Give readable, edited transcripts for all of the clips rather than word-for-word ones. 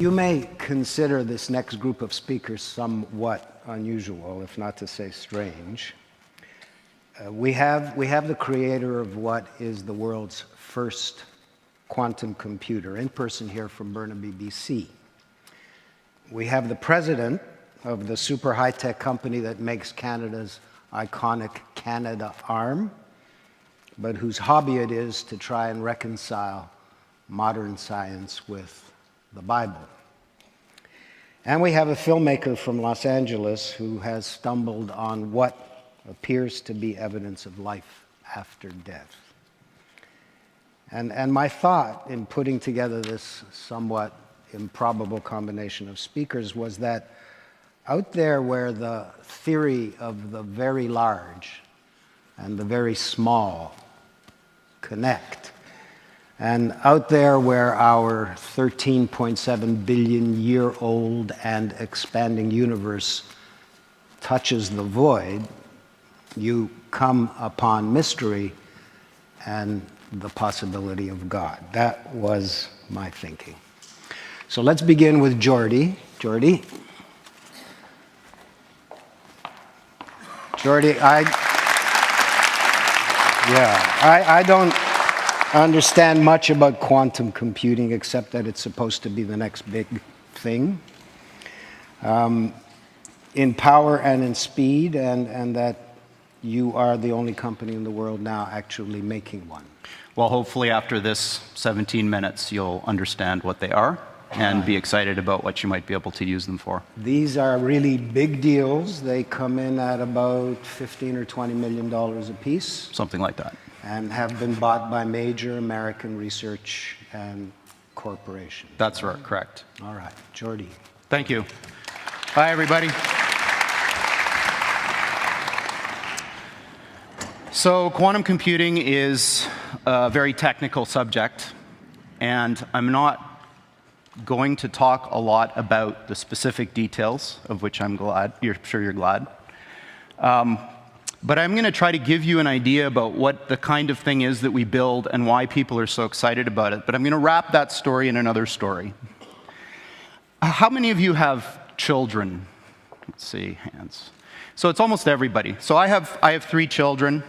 You may consider this next group of speakers somewhat unusual, if not to say strange. We have the creator of what is the world's first quantum computer, in person here from Burnaby, BC. We have the president of the super high-tech company that makes Canada's iconic Canadarm, but whose hobby it is to try and reconcile modern science with the Bible. And we have a filmmaker from Los Angeles who has stumbled on what appears to be evidence of life after death. And my thought in putting together this somewhat improbable combination of speakers was that out there where the theory of the very large and the very small connect, and out there where our 13.7 billion year old and expanding universe touches the void, you come upon mystery and the possibility of God. That was my thinking. So let's begin with Geordie. Geordie, I don't understand much about quantum computing except that it's supposed to be the next big thing in power and in speed, and that you are the only company in the world now actually making one. Well, hopefully after this 17 minutes, you'll understand what they are and be excited about what you might be able to use them for. These are really big deals. They come in at about $15 or $20 million a piece. Something like that. And have been bought by major American research and corporations. That's right, correct. All right, Geordie. Thank you. Hi, everybody. So quantum computing is a very technical subject, and I'm not going to talk a lot about the specific details, of which I'm sure you're glad. But I'm going to try to give you an idea about what the kind of thing is that we build and why people are so excited about it. But I'm going to wrap that story in another story. How many of you have children? Let's see, hands. So it's almost everybody. So I have 3 children.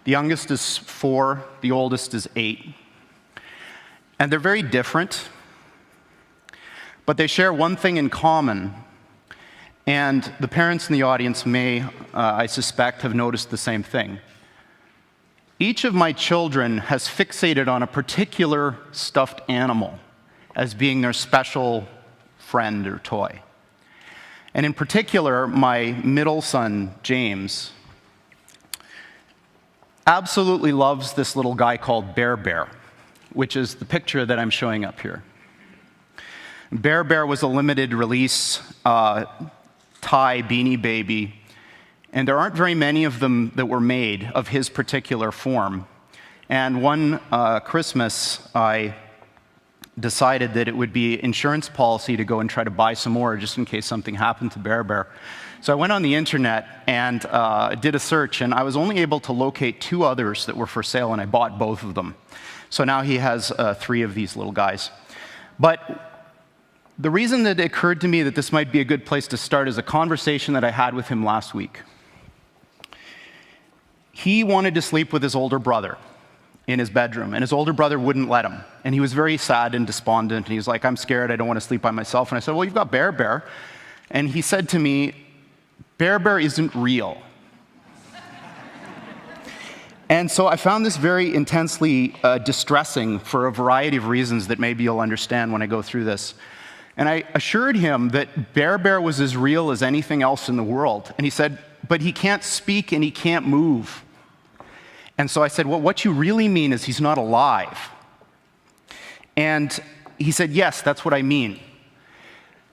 The youngest is 4, the oldest is 8. And they're very different, but they share one thing in common. And the parents in the audience may, I suspect, have noticed the same thing. Each of my children has fixated on a particular stuffed animal as being their special friend or toy. And in particular, my middle son, James, absolutely loves this little guy called Bear Bear, which is the picture that I'm showing up here. Bear Bear was a limited release Thai Beanie Baby, and there aren't very many of them that were made of his particular form. And one Christmas, I decided that it would be insurance policy to go and try to buy some more just in case something happened to Bear Bear. So I went on the internet and did a search, and I was only able to locate 2 others that were for sale, and I bought both of them. So now he has 3 of these little guys. But the reason that it occurred to me that this might be a good place to start is a conversation that I had with him last week. He wanted to sleep with his older brother in his bedroom, and his older brother wouldn't let him. And he was very sad and despondent, and he was like, "I'm scared, I don't want to sleep by myself." And I said, "Well, you've got Bear Bear." And he said to me, "Bear Bear isn't real." And so I found this very intensely distressing for a variety of reasons that maybe you'll understand when I go through this. And I assured him that Bear Bear was as real as anything else in the world. And he said, "But he can't speak and he can't move." And so I said, "Well, what you really mean is he's not alive." And he said, "Yes, that's what I mean."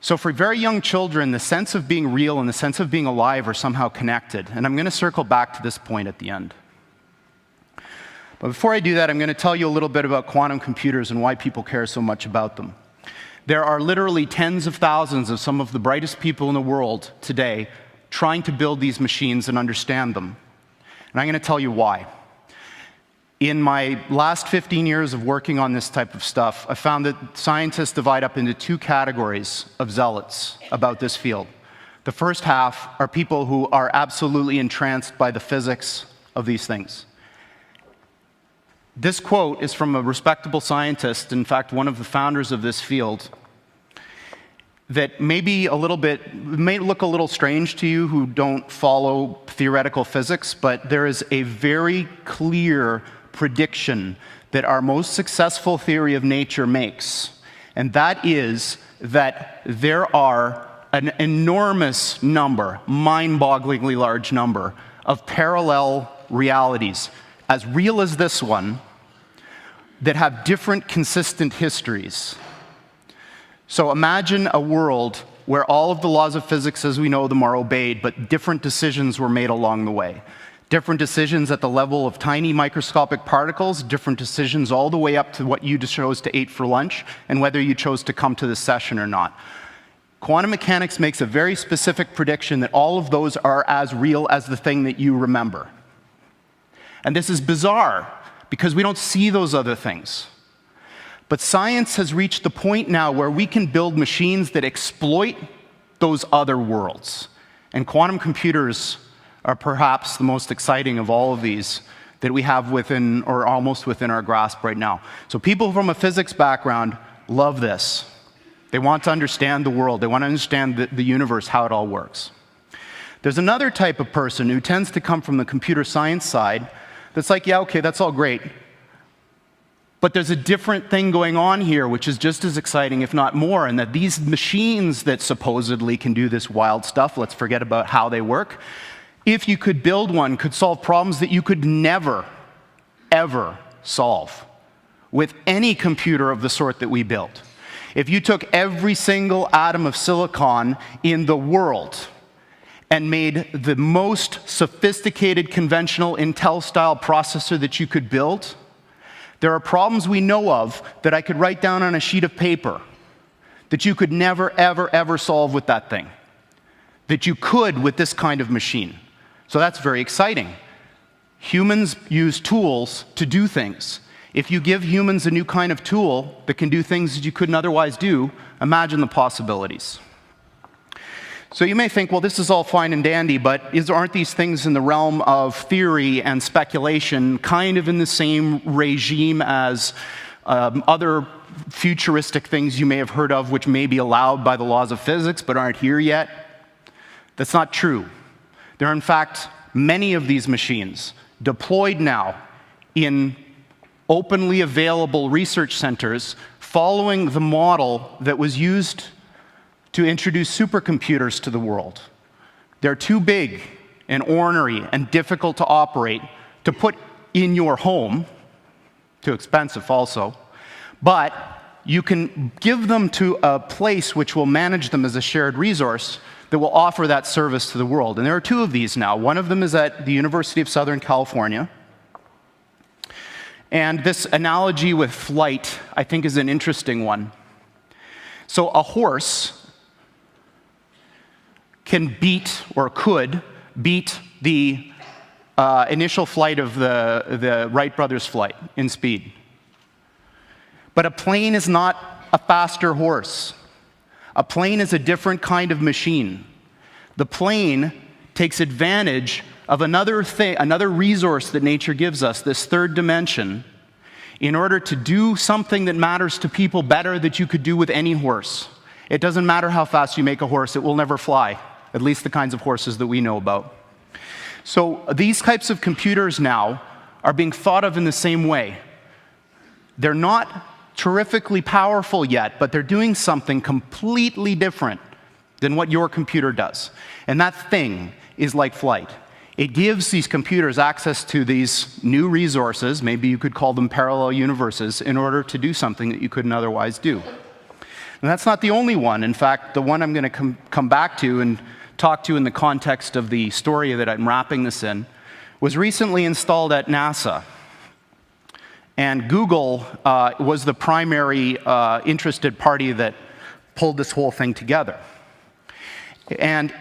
So for very young children, the sense of being real and the sense of being alive are somehow connected. And I'm going to circle back to this point at the end. But before I do that, I'm going to tell you a little bit about quantum computers and why people care so much about them. There are literally tens of thousands of some of the brightest people in the world today trying to build these machines and understand them. And I'm going to tell you why. In my last 15 years of working on this type of stuff, I found that scientists divide up into two categories of zealots about this field. The first half are people who are absolutely entranced by the physics of these things. This quote is from a respectable scientist, in fact, one of the founders of this field, that may look a little strange to you who don't follow theoretical physics, but there is a very clear prediction that our most successful theory of nature makes, and that is that there are an enormous number, mind-bogglingly large number, of parallel realities, as real as this one, that have different consistent histories. So imagine a world where all of the laws of physics as we know them are obeyed, but different decisions were made along the way. Different decisions at the level of tiny microscopic particles, different decisions all the way up to what you chose to eat for lunch, and whether you chose to come to this session or not. Quantum mechanics makes a very specific prediction that all of those are as real as the thing that you remember. And this is bizarre, because we don't see those other things. But science has reached the point now where we can build machines that exploit those other worlds. And quantum computers are perhaps the most exciting of all of these that we have within, or almost within our grasp right now. So people from a physics background love this. They want to understand the world. They want to understand the universe, how it all works. There's another type of person who tends to come from the computer science side that's like, yeah, okay, that's all great. But there's a different thing going on here, which is just as exciting, if not more, and that these machines that supposedly can do this wild stuff, let's forget about how they work, if you could build one, could solve problems that you could never, ever solve with any computer of the sort that we built. If you took every single atom of silicon in the world and made the most sophisticated conventional Intel-style processor that you could build, there are problems we know of that I could write down on a sheet of paper that you could never, ever, ever solve with that thing, that you could with this kind of machine. So that's very exciting. Humans use tools to do things. If you give humans a new kind of tool that can do things that you couldn't otherwise do, imagine the possibilities. So you may think, well, this is all fine and dandy, but aren't these things in the realm of theory and speculation kind of in the same regime as other futuristic things you may have heard of which may be allowed by the laws of physics but aren't here yet? That's not true. There are, in fact, many of these machines deployed now in openly available research centers following the model that was used to introduce supercomputers to the world. They're too big and ornery and difficult to operate to put in your home, too expensive also, but you can give them to a place which will manage them as a shared resource that will offer that service to the world. And there are two of these now. One of them is at the University of Southern California. And this analogy with flight, I think, is an interesting one. So a horse can beat, or could beat, the initial flight of the Wright brothers' flight in speed. But a plane is not a faster horse. A plane is a different kind of machine. The plane takes advantage of another resource that nature gives us, this third dimension, in order to do something that matters to people better that you could do with any horse. It doesn't matter how fast you make a horse, it will never fly. At least the kinds of horses that we know about. So these types of computers now are being thought of in the same way. They're not terrifically powerful yet, but they're doing something completely different than what your computer does. And that thing is like flight. It gives these computers access to these new resources, maybe you could call them parallel universes, in order to do something that you couldn't otherwise do. And that's not the only one. In fact, the one I'm going to come back to and talk to in the context of the story that I'm wrapping this in was recently installed at NASA. And Google was the primary interested party that pulled this whole thing together. And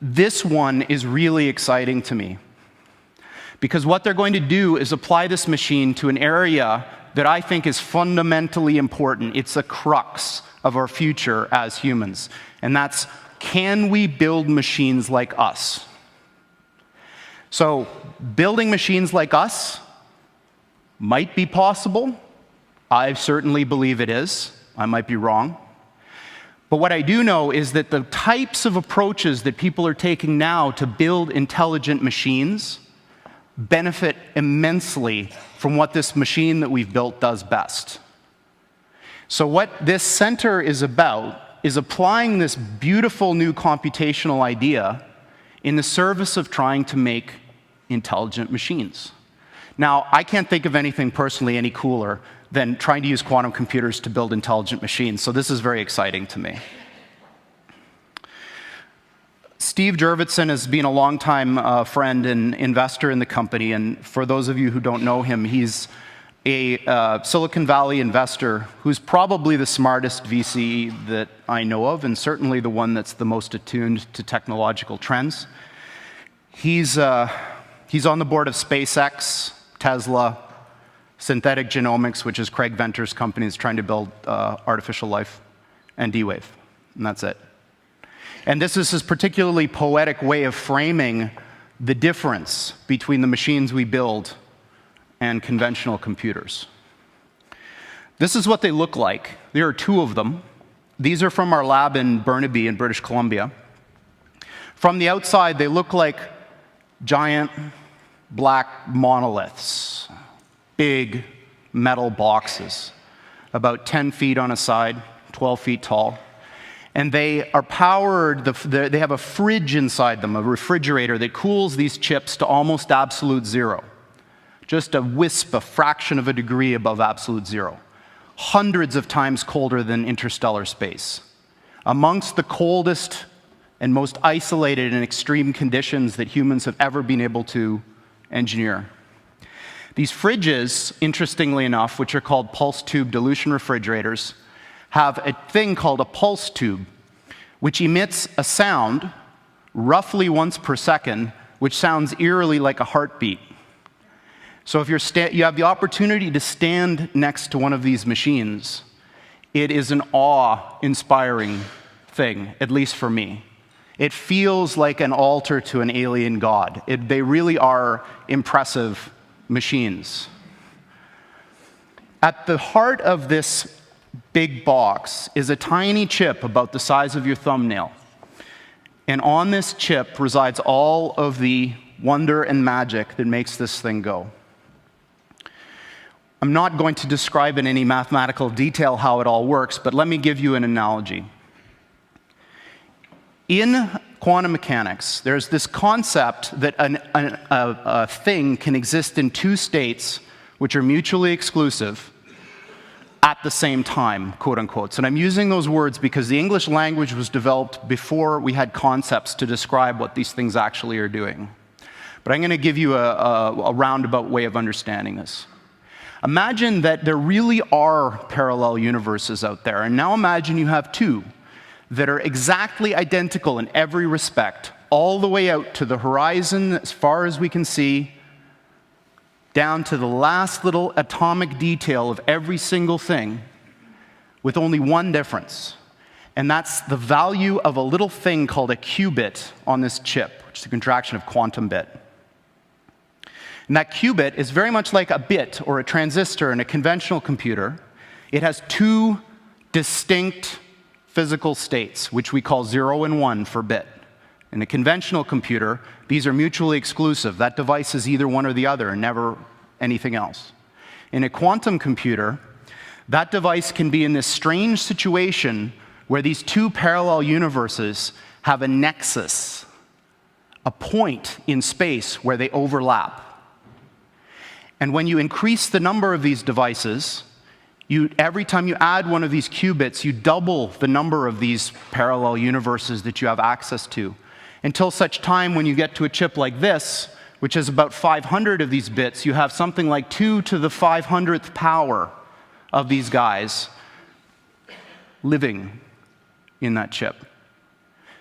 this one is really exciting to me Because what they're going to do is apply this machine to an area that I think is fundamentally important. It's a crux of our future as humans. And that's, can we build machines like us? So, building machines like us might be possible. I certainly believe it is. I might be wrong. But what I do know is that the types of approaches that people are taking now to build intelligent machines benefit immensely from what this machine that we've built does best. So what this center is about is applying this beautiful new computational idea in the service of trying to make intelligent machines. Now, I can't think of anything personally any cooler than trying to use quantum computers to build intelligent machines, so this is very exciting to me. Steve Jurvetson has been a longtime friend and investor in the company, and for those of you who don't know him, he's a Silicon Valley investor who's probably the smartest VC that I know of, and certainly the one that's the most attuned to technological trends. He's on the board of SpaceX, Tesla, Synthetic Genomics, which is Craig Venter's company, is trying to build artificial life, and D-Wave, and that's it. And this is his particularly poetic way of framing the difference between the machines we build and conventional computers. This is what they look like. There are two of them. These are from our lab in Burnaby in British Columbia. From the outside, they look like giant black monoliths, big metal boxes, about 10 feet on a side, 12 feet tall. And they are powered, they have a fridge inside them, a refrigerator that cools these chips to almost absolute zero. Just a wisp, a fraction of a degree above absolute zero. Hundreds of times colder than interstellar space. Amongst the coldest and most isolated and extreme conditions that humans have ever been able to engineer. These fridges, interestingly enough, which are called pulse tube dilution refrigerators, have a thing called a pulse tube, which emits a sound roughly once per second, which sounds eerily like a heartbeat. So if you have the opportunity to stand next to one of these machines, it is an awe-inspiring thing, at least for me. It feels like an altar to an alien god. They really are impressive machines. At the heart of this big box is a tiny chip about the size of your thumbnail. And on this chip resides all of the wonder and magic that makes this thing go. I'm not going to describe in any mathematical detail how it all works, but let me give you an analogy. In quantum mechanics, there's this concept that a thing can exist in two states which are mutually exclusive at the same time, quote unquote. And I'm using those words because the English language was developed before we had concepts to describe what these things actually are doing. But I'm going to give you a roundabout way of understanding this. Imagine that there really are parallel universes out there, and now imagine you have two that are exactly identical in every respect, all the way out to the horizon as far as we can see, down to the last little atomic detail of every single thing, with only one difference. And that's the value of a little thing called a qubit on this chip, which is a contraction of quantum bit. And that qubit is very much like a bit or a transistor in a conventional computer. It has two distinct physical states, which we call 0 and 1 for bit. In a conventional computer, these are mutually exclusive. That device is either one or the other, and never anything else. In a quantum computer, that device can be in this strange situation where these two parallel universes have a nexus, a point in space where they overlap. And when you increase the number of these devices, every time you add one of these qubits, you double the number of these parallel universes that you have access to, until such time when you get to a chip like this, which has about 500 of these bits, you have something like 2 to the 500th power of these guys living in that chip.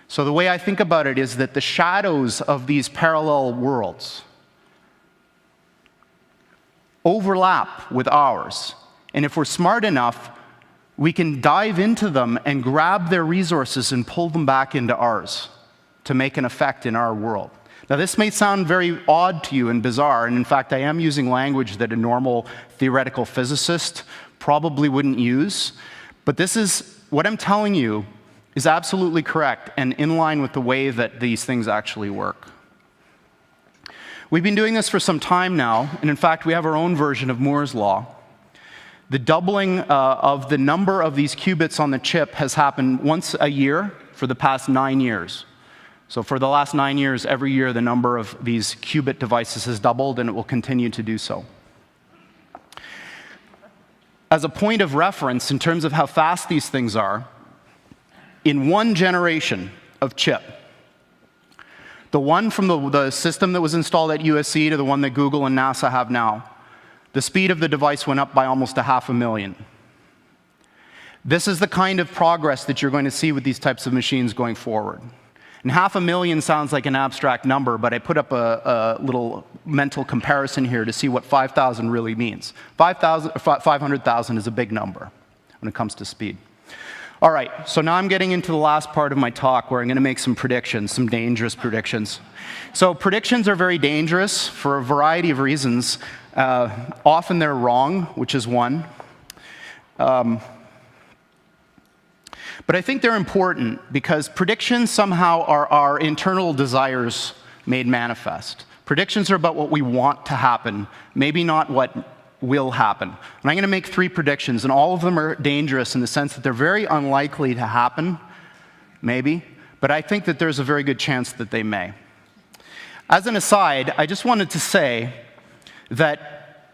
So the way I think about it is that the shadows of these parallel worlds overlap with ours. And if we're smart enough, we can dive into them and grab their resources and pull them back into ours to make an effect in our world. Now, this may sound very odd to you and bizarre, and in fact, I am using language that a normal theoretical physicist probably wouldn't use, but this is, what I'm telling you is absolutely correct and in line with the way that these things actually work. We've been doing this for some time now, and in fact, we have our own version of Moore's Law. The doubling of the number of these qubits on the chip has happened once a year for the past 9 years. So for the last 9 years, every year, the number of these qubit devices has doubled, and it will continue to do so. As a point of reference, in terms of how fast these things are, in one generation of chip, the one from the system that was installed at USC to the one that Google and NASA have now, the speed of the device went up by almost 500,000. This is the kind of progress that you're going to see with these types of machines going forward. And 500,000 sounds like an abstract number, but I put up a little mental comparison here to see what 5,000 really means. 500,000 is a big number when it comes to speed. All right, so now I'm getting into the last part of my talk where I'm going to make some predictions, some dangerous predictions. So predictions are very dangerous for a variety of reasons. Often they're wrong, which is one. But I think they're important because predictions somehow are our internal desires made manifest. Predictions are about what we want to happen, maybe not what will happen. And I'm going to make 3 predictions, and all of them are dangerous in the sense that they're very unlikely to happen, maybe, but I think that there's a very good chance that they may. As an aside, I just wanted to say that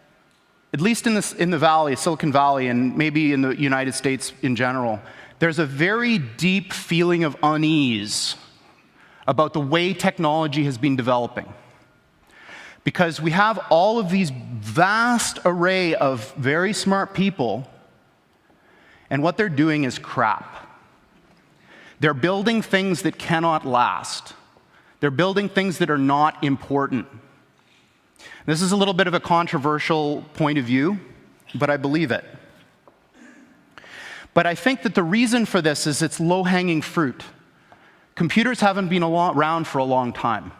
at least in the Valley, Silicon Valley, and maybe in the United States in general, there's a very deep feeling of unease about the way technology has been developing. Because we have all of these vast array of very smart people, and what they're doing is crap. They're building things that cannot last. They're building things that are not important. This is a little bit of a controversial point of view, but I believe it. But I think that the reason for this is it's low-hanging fruit. Computers haven't been around for a long time.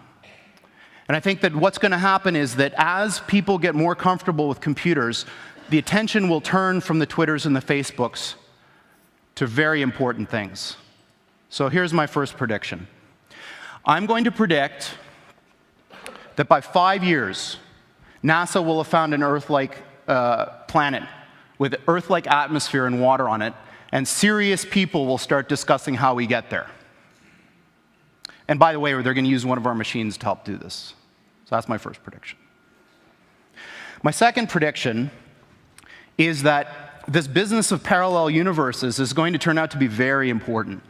And I think that what's going to happen is that as people get more comfortable with computers, the attention will turn from the Twitters and the Facebooks to very important things. So here's my first prediction. I'm going to predict that by 5 years, NASA will have found an Earth-like planet with Earth-like atmosphere and water on it, and serious people will start discussing how we get there. And by the way, they're going to use one of our machines to help do this. So that's my first prediction. My second prediction is that this business of parallel universes is going to turn out to be very important.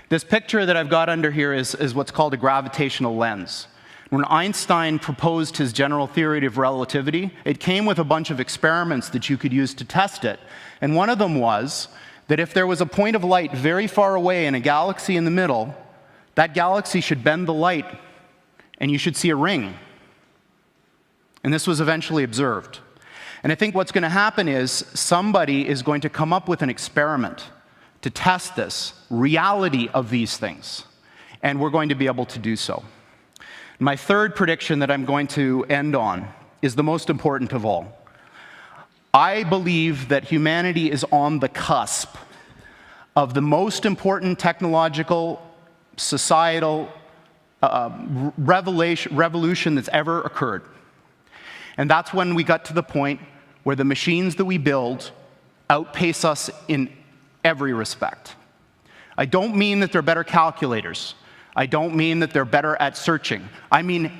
This picture that I've got under here is what's called a gravitational lens. When Einstein proposed his general theory of relativity, it came with a bunch of experiments that you could use to test it. And one of them was that if there was a point of light very far away and a galaxy in the middle, that galaxy should bend the light, and you should see a ring. And this was eventually observed. And I think what's going to happen is somebody is going to come up with an experiment to test this reality of these things. And we're going to be able to do so. My third prediction that I'm going to end on is the most important of all. I believe that humanity is on the cusp of the most important technological, societal revolution that's ever occurred. And that's when we got to the point where the machines that we build outpace us in every respect. I don't mean that they're better calculators. I don't mean that they're better at searching. I mean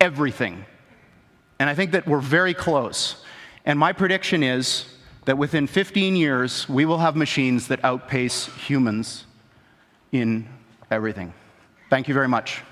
everything. And I think that we're very close. And my prediction is that within 15 years, we will have machines that outpace humans in everything. Thank you very much.